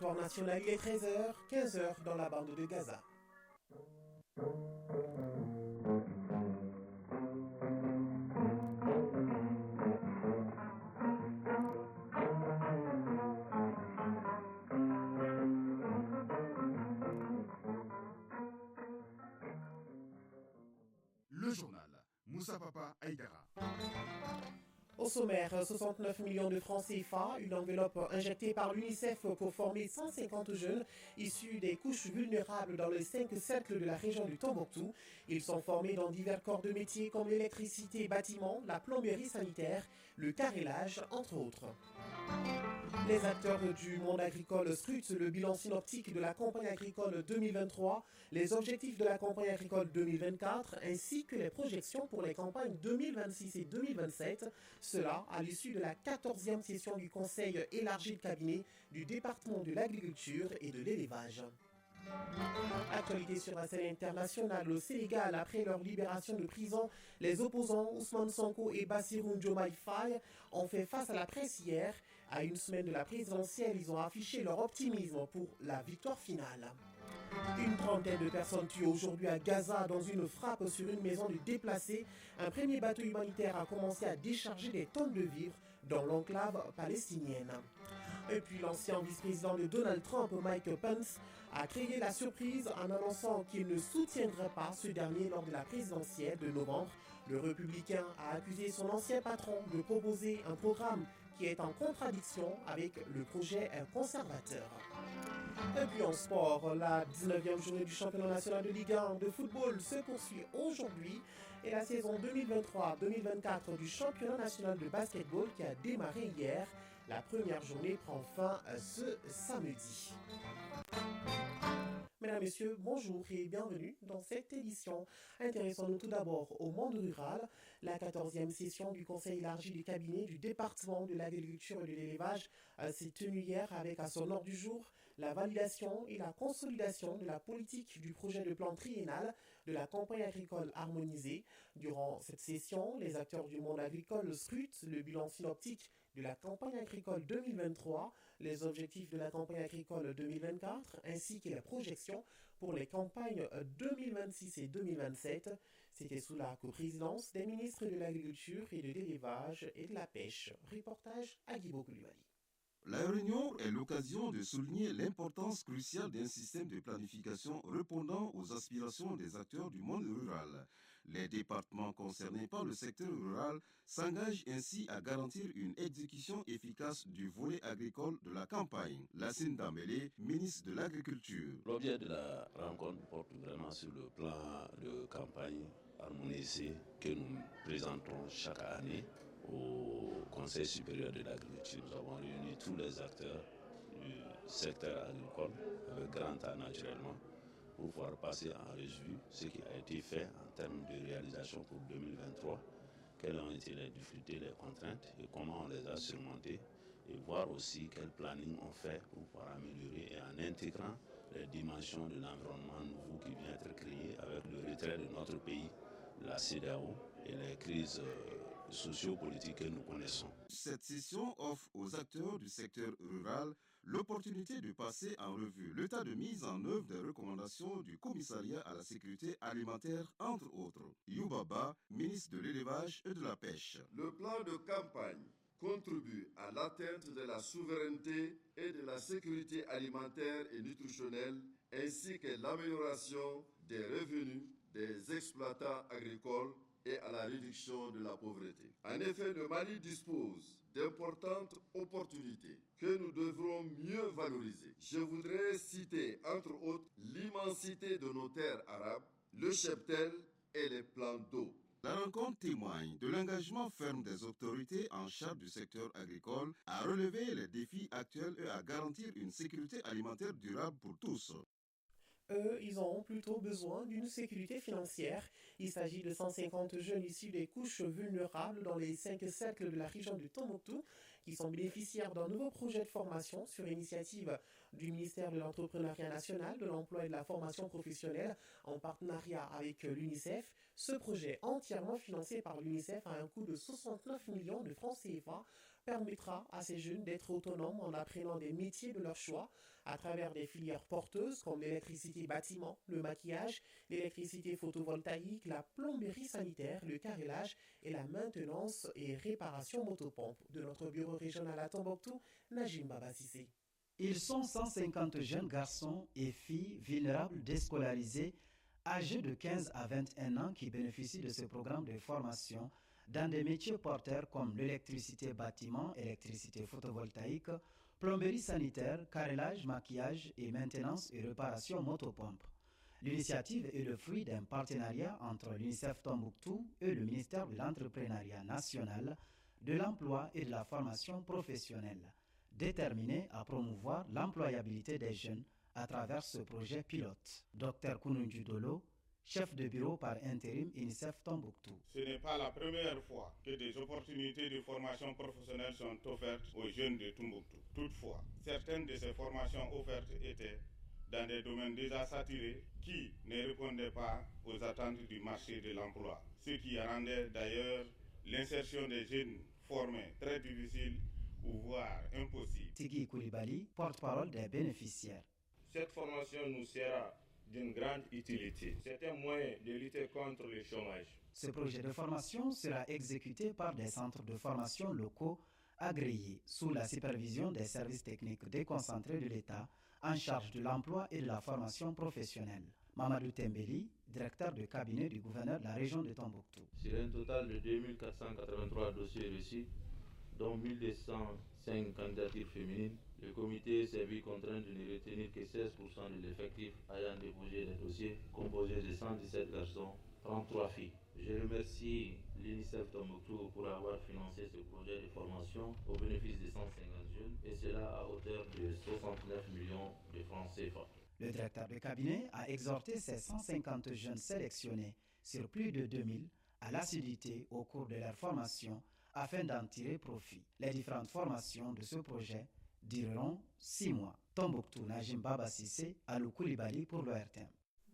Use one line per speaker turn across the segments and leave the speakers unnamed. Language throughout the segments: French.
territoire national, il est 13h, 15h dans la bande de Gaza.
Le journal Moussa Papa Aïdara.
Au sommaire, 69 millions de francs CFA, une enveloppe injectée par l'UNICEF pour former 150 jeunes issus des couches vulnérables dans les 5 cercles de la région du Tombouctou. Ils sont formés dans divers corps de métiers comme l'électricité, bâtiment, la plomberie sanitaire, le carrelage, entre autres. Les acteurs du monde agricole scrutent le bilan synoptique de la campagne agricole 2023, les objectifs de la campagne agricole 2024 ainsi que les projections pour les campagnes 2026 et 2027. Cela à l'issue de la 14e session du Conseil élargi de cabinet du département de l'agriculture et de l'élevage. Actualité sur la scène internationale, au Sénégal, après leur libération de prison, les opposants Ousmane Sonko et Bassirou Diomaye Faye ont fait face à la presse hier. À une semaine de la présidentielle, ils ont affiché leur optimisme pour la victoire finale. Une trentaine de personnes tuées aujourd'hui à Gaza dans une frappe sur une maison de déplacés. Un premier bateau humanitaire a commencé à décharger des tonnes de vivres dans l'enclave palestinienne. Et puis l'ancien vice-président de Donald Trump, Mike Pence, a créé la surprise en annonçant qu'il ne soutiendrait pas ce dernier lors de la présidentielle de novembre. Le républicain a accusé son ancien patron de proposer un programme qui est en contradiction avec le projet conservateur. Et puis en sport, la 19e journée du championnat national de Ligue 1 de football se poursuit aujourd'hui et la saison 2023-2024 du championnat national de basketball qui a démarré hier. La première journée prend fin ce samedi. Mesdames, Messieurs, bonjour et bienvenue dans cette édition. Intéressons-nous tout d'abord au monde rural. La 14e session du Conseil élargi du cabinet du département de l'agriculture et de l'élevage s'est tenue hier avec à son ordre du jour la validation et la consolidation de la politique du projet de plan triennal de la campagne agricole harmonisée. Durant cette session, les acteurs du monde agricole scrutent le bilan synoptique de la campagne agricole 2023, les objectifs de la campagne agricole 2024, ainsi que les projections pour les campagnes 2026 et 2027. C'était sous la coprésidence des ministres de l'Agriculture et de l'Élevage et de la Pêche. Reportage à Guibo Koulibaly.
La réunion est l'occasion de souligner l'importance cruciale d'un système de planification répondant aux aspirations des acteurs du monde rural. Les départements concernés par le secteur rural s'engagent ainsi à garantir une exécution efficace du volet agricole de la campagne. Lassine Dambélé, ministre de l'Agriculture.
L'objet de la rencontre porte vraiment sur le plan de campagne harmonisé que nous présentons chaque année au Conseil supérieur de l'agriculture. Nous avons réuni tous les acteurs du secteur agricole, avec grand A naturellement, pour pouvoir passer en revue ce qui a été fait en termes de réalisation pour 2023, quelles ont été les difficultés, les contraintes et comment on les a surmontées, et voir aussi quel planning on fait pour pouvoir améliorer et en intégrant les dimensions de l'environnement nouveau qui vient être créé avec le retrait de notre pays, la CEDEAO et les crises sociopolitiques que nous connaissons.
Cette session offre aux acteurs du secteur rural l'opportunité de passer en revue l'état de mise en œuvre des recommandations du Commissariat à la sécurité alimentaire, entre autres. Youbaba, ministre de l'Élevage et de la Pêche.
Le plan de campagne contribue à l'atteinte de la souveraineté et de la sécurité alimentaire et nutritionnelle, ainsi que l'amélioration des revenus des exploitants agricoles et à la réduction de la pauvreté. En effet, le Mali dispose d'importantes opportunités que nous devrons mieux valoriser. Je voudrais citer, entre autres, l'immensité de nos terres arabes, le cheptel et les plans d'eau.
La rencontre témoigne de l'engagement ferme des autorités en charge du secteur agricole à relever les défis actuels et à garantir une sécurité alimentaire durable pour tous.
Eux, ils ont plutôt besoin d'une sécurité financière. Il s'agit de 150 jeunes issus des couches vulnérables dans les 5 cercles de la région du Tombouctou qui sont bénéficiaires d'un nouveau projet de formation sur initiative du ministère de l'Entrepreneuriat national, de l'Emploi et de la Formation professionnelle en partenariat avec l'UNICEF. Ce projet entièrement financé par l'UNICEF a un coût de 69 millions de francs CFA permettra à ces jeunes d'être autonomes en apprenant des métiers de leur choix à travers des filières porteuses comme l'électricité bâtiment, le maquillage, l'électricité photovoltaïque, la plomberie sanitaire, le carrelage et la maintenance et réparation motopompe. De notre bureau régional à Tombouctou, Najim Baba Cissé.
Ils sont 150 jeunes garçons et filles vulnérables déscolarisés âgés de 15 à 21 ans qui bénéficient de ce programme de formation dans des métiers porteurs comme l'électricité bâtiment, électricité photovoltaïque, plomberie sanitaire, carrelage, maquillage et maintenance et réparation motopompe. L'initiative est le fruit d'un partenariat entre l'UNICEF Tombouctou et le ministère de l'Entrepreneuriat national, de l'emploi et de la formation professionnelle, déterminé à promouvoir l'employabilité des jeunes à travers ce projet pilote. Dr Kounundju Dolo, chef de bureau par intérim UNICEF Tombouctou.
Ce n'est pas la première fois que des opportunités de formation professionnelle sont offertes aux jeunes de Tombouctou. Toutefois, certaines de ces formations offertes étaient dans des domaines déjà saturés qui ne répondaient pas aux attentes du marché de l'emploi, ce qui rendait d'ailleurs l'insertion des jeunes formés très difficile ou voire impossible.
Tigui Koulibaly, porte-parole des bénéficiaires.
Cette formation nous sera d'une grande utilité. C'est un moyen de lutter contre le chômage.
Ce projet de formation sera exécuté par des centres de formation locaux agréés sous la supervision des services techniques déconcentrés de l'État en charge de l'emploi et de la formation professionnelle. Mamadou Tembeli, directeur de cabinet du gouverneur de la région de Tombouctou.
Sur un total de 2483 dossiers reçus, dont 1205 candidatures féminines, le comité s'est vu contraint de ne retenir que 16% de l'effectif ayant déposé des dossiers composés de 117 garçons, 33 filles. Je remercie l'UNICEF Tombouctou pour avoir financé ce projet de formation au bénéfice de 150 jeunes et cela à hauteur de 69 millions de francs CFA.
Le directeur de cabinet a exhorté ces 150 jeunes sélectionnés sur plus de 2000 à l'assiduité au cours de leur formation afin d'en tirer profit. Les différentes formations de ce projet dureront 6 mois. Tombouctou, Najim Baba Cissé, Alou Koulibaly pour l'ORTM.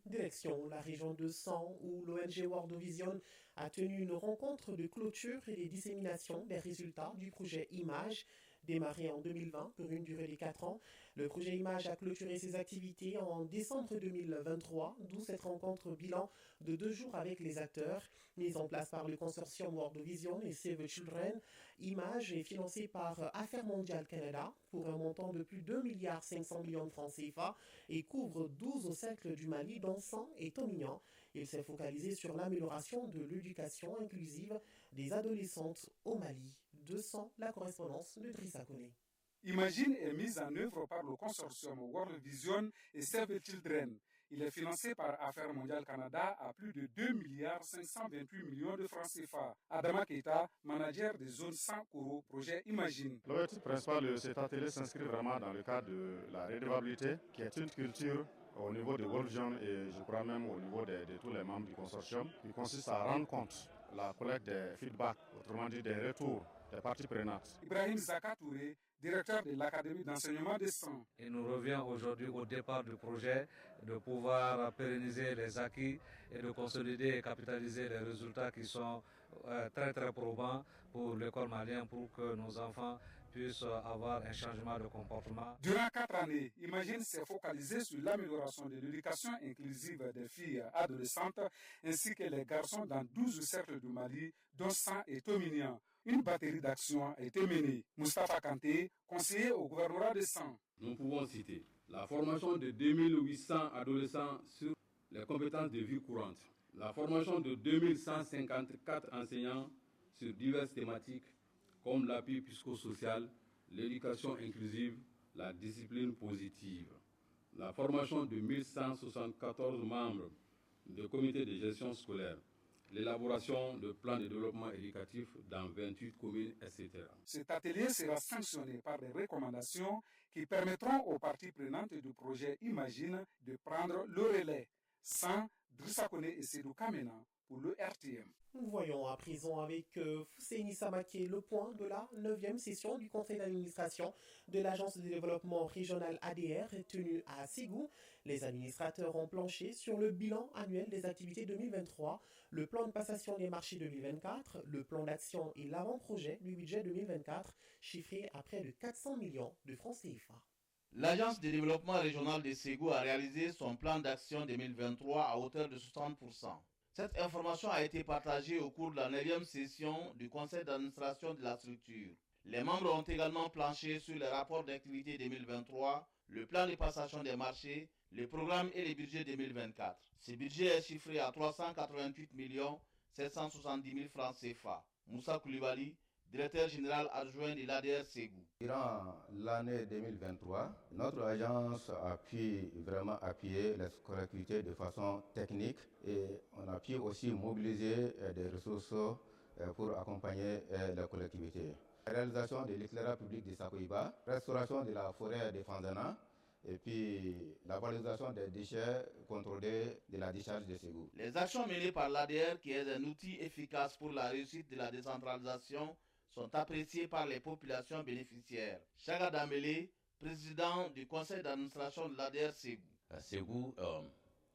Direction la région de San où l'ONG World Vision a tenu une rencontre de clôture et de dissémination des résultats du projet Image démarré en 2020 pour une durée de 4 ans. Le projet Image a clôturé ses activités en décembre 2023, d'où cette rencontre bilan de 2 jours avec les acteurs. Mise en place par le consortium World Vision et Save the Children, Image est financée par Affaires mondiales Canada pour un montant de plus de 2,5 milliards de francs CFA et couvre 12 cercles du Mali, dont 100 et Tomignan. Il s'est focalisé sur l'amélioration de l'éducation inclusive des adolescentes au Mali. 200, la correspondance de Drissa Koné.
Imagine est mise en œuvre par le consortium World Vision et Save the Children. Il est financé par Affaires mondiales Canada à plus de 2,528 milliards de francs CFA. Adama Keita, manager des zones 100 Koro, projet Imagine.
L'objectif principal de cet atelier s'inscrit vraiment dans le cadre de la redevabilité, qui est une culture au niveau de World Vision et je crois même au niveau de tous les membres du consortium, qui consiste à rendre compte la collecte des feedbacks, autrement dit des retours des parties prenantes.
Ibrahim Zaka Touré, directeur de l'Académie d'enseignement des Sangs.
Il nous revient aujourd'hui au départ du projet de pouvoir pérenniser les acquis et de consolider et capitaliser les résultats qui sont très très probants pour l'école malienne pour que nos enfants puissent avoir un changement de comportement.
Durant 4 années, Imagine s'est focalisé sur l'amélioration de l'éducation inclusive des filles adolescentes ainsi que les garçons dans 12 cercles du Mali, dont 100 et Tomignan. Une batterie d'actions a été menée. Moustapha Kanté, conseiller au gouvernorat de San.
Nous pouvons citer la formation de 2800 adolescents sur les compétences de vie courante, la formation de 2154 enseignants sur diverses thématiques comme l'appui psychosocial, l'éducation inclusive, la discipline positive, la formation de 1174 membres du comité de gestion scolaire, l'élaboration de plans de développement éducatif dans 28 communes, etc.
Cet atelier sera sanctionné par des recommandations qui permettront aux parties prenantes du projet Imagine de prendre le relais. Sans Drissa Kone et Sedou Kamena pour le RTM.
Nous voyons à présent avec Fousseini Samaké le point de la 9e session du conseil d'administration de l'agence de développement régional ADR tenue à Ségou. Les administrateurs ont planché sur le bilan annuel des activités 2023, le plan de passation des marchés 2024, le plan d'action et l'avant-projet du budget 2024, chiffré à près de 400 millions de francs CFA.
L'agence de développement régional de Ségou a réalisé son plan d'action 2023 à hauteur de 60%. Cette information a été partagée au cours de la 9e session du conseil d'administration de la structure. Les membres ont également planché sur les rapports d'activité 2023, le plan de passation des marchés, les programmes et les budgets 2024. Ce budget est chiffré à 388 770 000 francs CFA. Moussa Koulibaly, directeur général adjoint de l'ADR Ségou.
Durant l'année 2023, notre agence a pu vraiment appuyer les collectivités de façon technique et on a pu aussi mobiliser des ressources pour accompagner les collectivités. La réalisation de l'éclairage public de Sakoiba, restauration de la forêt de Fanzana et puis la valorisation des déchets contrôlés de la décharge de Ségou.
Les actions menées par l'ADR, qui est un outil efficace pour la réussite de la décentralisation, sont appréciés par les populations bénéficiaires. Chaga Damele, président du conseil d'administration de l'ADR Ségou.
À Ségou,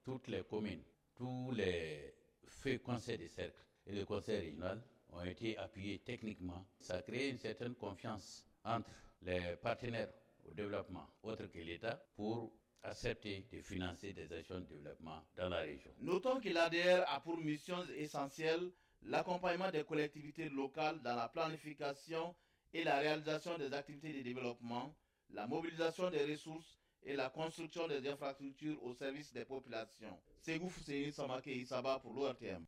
toutes les communes, tous les faits conseils de cercle et le conseil régional ont été appuyés techniquement. Ça crée une certaine confiance entre les partenaires au développement, autres que l'État, pour accepter de financer des actions de développement dans la région.
Notons que l'ADR a pour mission essentielle l'accompagnement des collectivités locales dans la planification et la réalisation des activités de développement, la mobilisation des ressources et la construction des infrastructures au service des populations. Ségou Fousseini Samaké Issaba pour l'ORTM.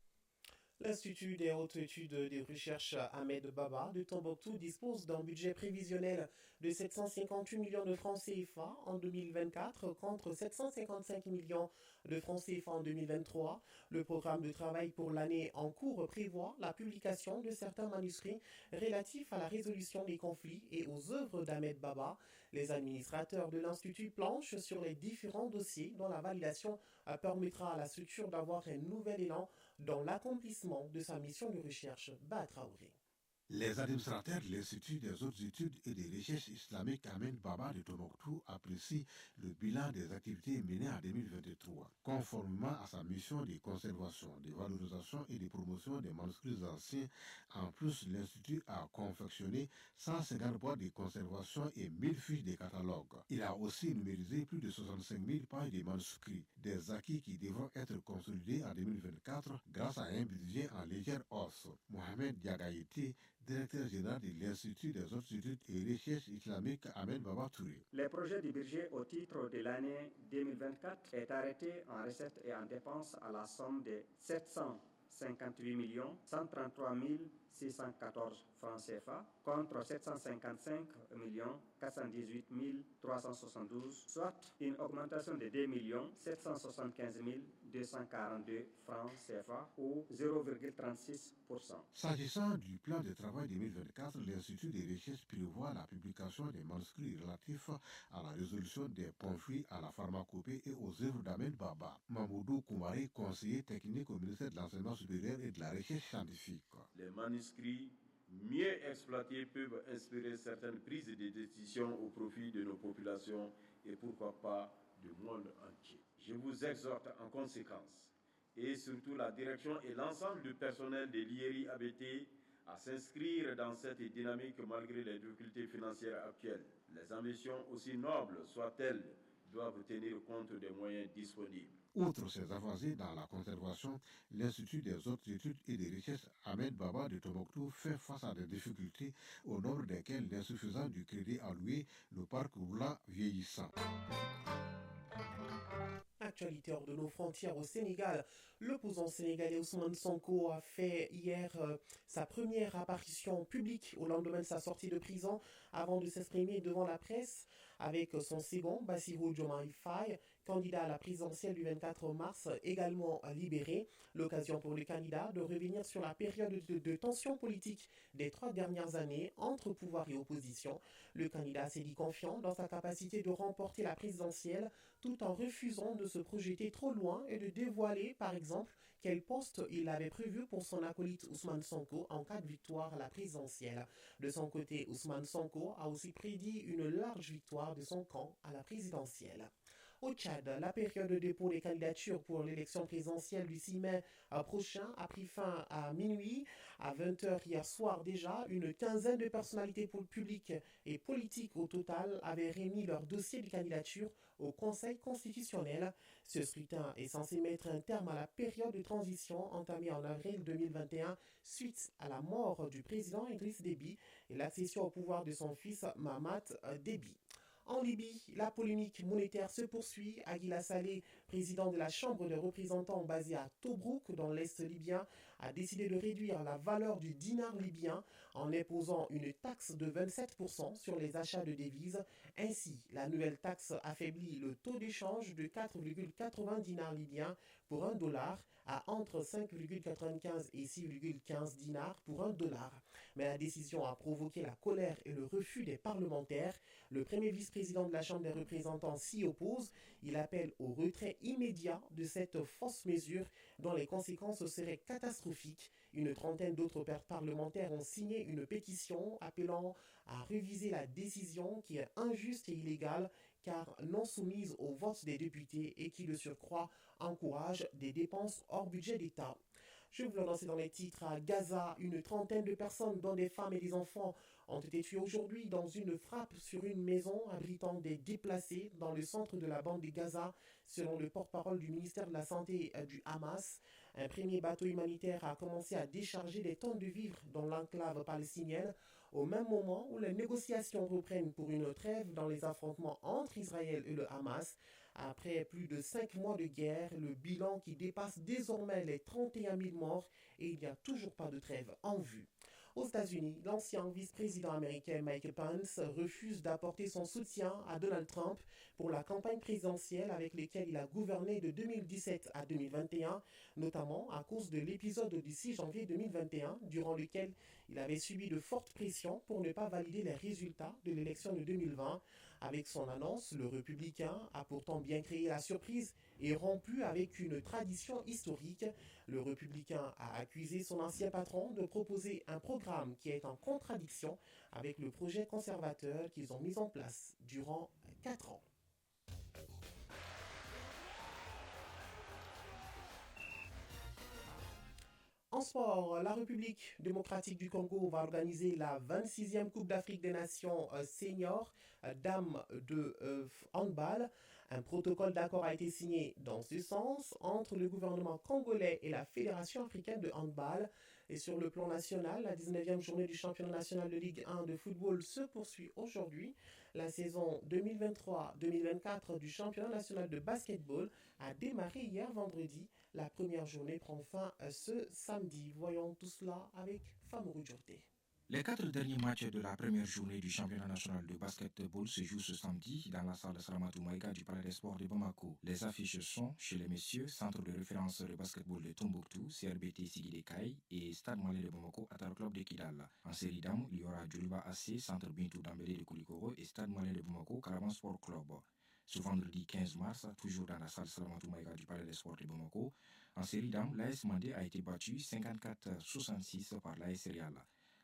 L'Institut des hautes études et de recherche Ahmed Baba de Tombouctou dispose d'un budget prévisionnel de 758 millions de francs CFA en 2024 contre 755 millions de francs CFA en 2023. Le programme de travail pour l'année en cours prévoit la publication de certains manuscrits relatifs à la résolution des conflits et aux œuvres d'Ahmed Baba. Les administrateurs de l'Institut planchent sur les différents dossiers dont la validation permettra à la structure d'avoir un nouvel élan dans l'accomplissement de sa mission de recherche. Batraouré.
Les administrateurs de l'Institut des hautes études et des recherches islamiques Ahmed Baba de Tombouctou apprécient le bilan des activités menées en 2023. Conformément à sa mission de conservation, de valorisation et de promotion des manuscrits anciens, en plus, l'Institut a confectionné 150 boîtes de conservation et 1000 fiches de catalogue. Il a aussi numérisé plus de 65 000 pages de manuscrits, des acquis qui devront être consolidés en 2024 grâce à un budget en légère hausse. Mohamed Diagaïti, directeur général de l'Institut des hautes études et recherches islamiques Ahmed Baba Touré.
Le projet du budget au titre de l'année 2024 est arrêté en recettes et en dépenses à la somme de 758 133 614 francs CFA contre 755 418 372, soit une augmentation de 2 775 242 francs CFA ou 0,36%.
S'agissant du plan de travail 2024, l'Institut des recherches prévoit la publication des manuscrits relatifs à la résolution des conflits, à la pharmacopée et aux œuvres d'Ahmed Baba. Mamoudou Koumaré, conseiller technique au ministère de l'Enseignement supérieur et de la Recherche scientifique.
Les manuscrits mieux exploités peuvent inspirer certaines prises de décision au profit de nos populations et pourquoi pas du monde entier. Je vous exhorte en conséquence, et surtout la direction et l'ensemble du personnel de l'IERI ABT, à s'inscrire dans cette dynamique malgré les difficultés financières actuelles. Les ambitions, aussi nobles soient-elles, doivent tenir compte des moyens disponibles.
Outre ces avancées dans la conservation, l'Institut des hautes études et des recherches Ahmed Baba de Tombouctou fait face à des difficultés au nombre desquelles l'insuffisance du crédit alloué, le parc roulant vieillissant.
Actualité hors de nos frontières au Sénégal. L'opposant sénégalais Ousmane Sonko a fait hier sa première apparition publique au lendemain de sa sortie de prison avant de s'exprimer devant la presse. avec son second, Bassirou Diomaye Faye, candidat à la présidentielle du 24 mars, également libéré. L'occasion pour le candidat de revenir sur la période de tension politique des 3 dernières années entre pouvoir et opposition. Le candidat s'est dit confiant dans sa capacité de remporter la présidentielle tout en refusant de se projeter trop loin et de dévoiler, par exemple, quel poste il avait prévu pour son acolyte Ousmane Sonko en cas de victoire à la présidentielle. De son côté, Ousmane Sonko a aussi prédit une large victoire de son camp à la présidentielle. Au Tchad, la période de dépôt des candidatures pour l'élection présidentielle du 6 mai prochain a pris fin à minuit. À 20h hier soir déjà, une quinzaine de personnalités publiques et politiques au total avaient remis leur dossier de candidature au Conseil constitutionnel. Ce scrutin est censé mettre un terme à la période de transition entamée en avril 2021 suite à la mort du président Idriss Déby et l'accession au pouvoir de son fils Mahamat Déby. En Libye, la polémique monétaire se poursuit. Aguila Saleh, président de la Chambre des représentants basée à Tobrouk, dans l'Est libyen, a décidé de réduire la valeur du dinar libyen en imposant une taxe de 27% sur les achats de devises. Ainsi, la nouvelle taxe affaiblit le taux d'échange de 4,80 dinars libyens pour $1 à entre 5,95 et 6,15 dinars pour $1. Mais la décision a provoqué la colère et le refus des parlementaires. Le premier vice-président de la Chambre des représentants s'y oppose. Il appelle au retrait immédiat de cette fausse mesure dont les conséquences seraient catastrophiques. Une trentaine d'autres parlementaires ont signé une pétition appelant à réviser la décision qui est injuste et illégale car non soumise au vote des députés et qui de surcroît encourage des dépenses hors budget d'État. Je vous l'annonce dans les titres. À Gaza, une trentaine de personnes, dont des femmes et des enfants, ont été tuées aujourd'hui dans une frappe sur une maison abritant des déplacés dans le centre de la bande de Gaza, selon le porte-parole du ministère de la Santé du Hamas. Un premier bateau humanitaire a commencé à décharger des tonnes de vivres dans l'enclave palestinienne, au même moment où les négociations reprennent pour une trêve dans les affrontements entre Israël et le Hamas. Après plus de 5 mois de guerre, le bilan qui dépasse désormais les 31 000 morts et il n'y a toujours pas de trêve en vue. Aux États-Unis, l'ancien vice-président américain Mike Pence refuse d'apporter son soutien à Donald Trump pour la campagne présidentielle avec laquelle il a gouverné de 2017 à 2021, notamment à cause de l'épisode du 6 janvier 2021, durant lequel il avait subi de fortes pressions pour ne pas valider les résultats de l'élection de 2020. Avec son annonce, le républicain a pourtant bien créé la surprise et rompu avec une tradition historique. Le républicain a accusé son ancien patron de proposer un programme qui est en contradiction avec le projet conservateur qu'ils ont mis en place durant 4 ans. En sport, la République démocratique du Congo va organiser la 26e Coupe d'Afrique des Nations seniors dames de handball. Un protocole d'accord a été signé dans ce sens entre le gouvernement congolais et la Fédération africaine de handball. Et sur le plan national, la 19e journée du championnat national de Ligue 1 de football se poursuit aujourd'hui. La saison 2023-2024 du championnat national de basketball a démarré hier vendredi. La première journée prend fin ce samedi. Voyons tout cela avec Famourou Djorté.
Les 4 derniers matchs de la première journée du championnat national de basketball se jouent ce samedi dans la salle Salamatou Maïga du Palais des Sports de Bamako. Les affiches sont chez les messieurs, centre de référence de basketball de Tombouctou, CRBT Sigidekaï et Stade Malais de Bamako, Atar Club de Kidal. En série dames, il y aura Djoliba AC, centre Bintou Dambélé de Koulikoro et Stade Malais de Bamako, Caravan Sport Club. Ce vendredi 15 mars, toujours dans la salle Salamatou Maïga du Palais des Sports de Bamako, en série dames, l'AS Mandé a été battu 54-66 par l'AS Real.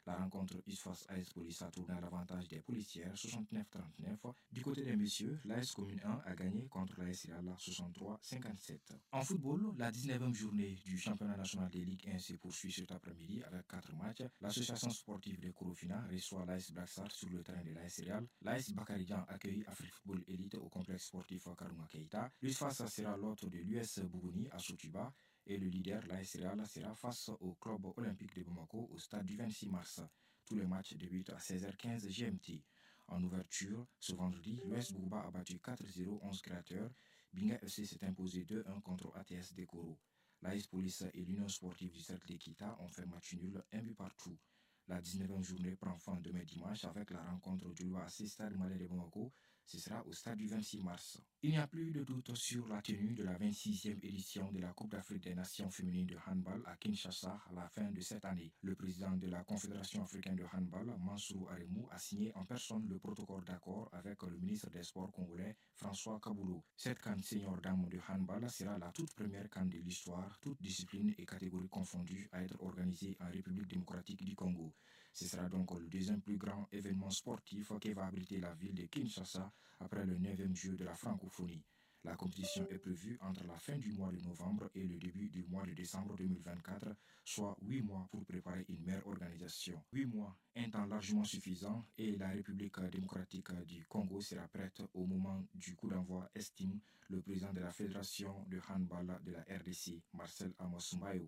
La rencontre Isfas AS Police a tourné à l'avantage des policières 69-39. Du côté des messieurs, l'AS Commune 1 a gagné contre l'AS Real 63-57. En football, la 19e journée du championnat national des Ligue 1 se poursuit cet après-midi avec 4 matchs. L'association sportive de Korofina reçoit l'AS Black Star sur le terrain de l'AS Real. L'AS Bakarijan accueille Afrique Football Elite au complexe sportif Karunga Keita. L'Isfas sera l'hôte de l'US Bougouni à Sotuba. Et le leader, l'AS Real, sera face au club olympique de Bamako au stade du 26 mars. Tous les matchs débutent à 16h15 GMT. En ouverture, ce vendredi, l'US Bouba a battu 4-0 11 créateurs. Binga FC s'est imposé 2-1 contre ATS Dekoro. L'AS Police et l'Union sportive du Cercle d'Ekita ont fait match nul, 1 but partout. La 19e journée prend fin demain dimanche avec la rencontre du AC Stade Malais de Bamako Ce sera au stade du 26 mars. Il n'y a plus de doute sur la tenue de la 26e édition de la Coupe d'Afrique des Nations féminines de handball à Kinshasa à la fin de cette année. Le président de la Confédération africaine de handball, Mansour Aremou, a signé en personne le protocole d'accord avec le ministre des Sports congolais, François Kaboulou. Cette CAN senior dame de handball sera la toute première CAN de l'histoire, toutes disciplines et catégories confondues, à être organisée en République démocratique du Congo. Ce sera donc le deuxième plus grand événement sportif qui va abriter la ville de Kinshasa après le 9e jeu de la francophonie. La compétition est prévue entre la fin du mois de novembre et le début du mois de décembre 2024, soit 8 mois pour préparer une meilleure organisation. 8 mois, un temps largement suffisant, et la République démocratique du Congo sera prête au moment du coup d'envoi, estime le président de la Fédération de handball de la RDC, Marcel Amos Mbayo.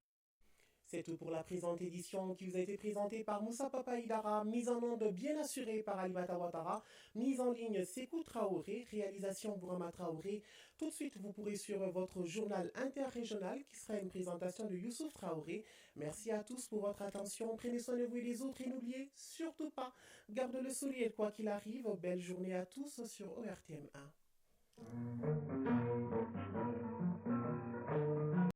C'est tout pour la présente édition qui vous a été présentée par Moussa Papa Idara, mise en onde bien assurée par Alimata Ouattara, mise en ligne Sékou Traoré, réalisation Bourama Traoré. Tout de suite, vous pourrez suivre votre journal interrégional qui sera une présentation de Youssouf Traoré. Merci à tous pour votre attention. Prenez soin de vous et des autres et n'oubliez surtout pas, garde le sourire quoi qu'il arrive. Belle journée à tous sur ORTM 1.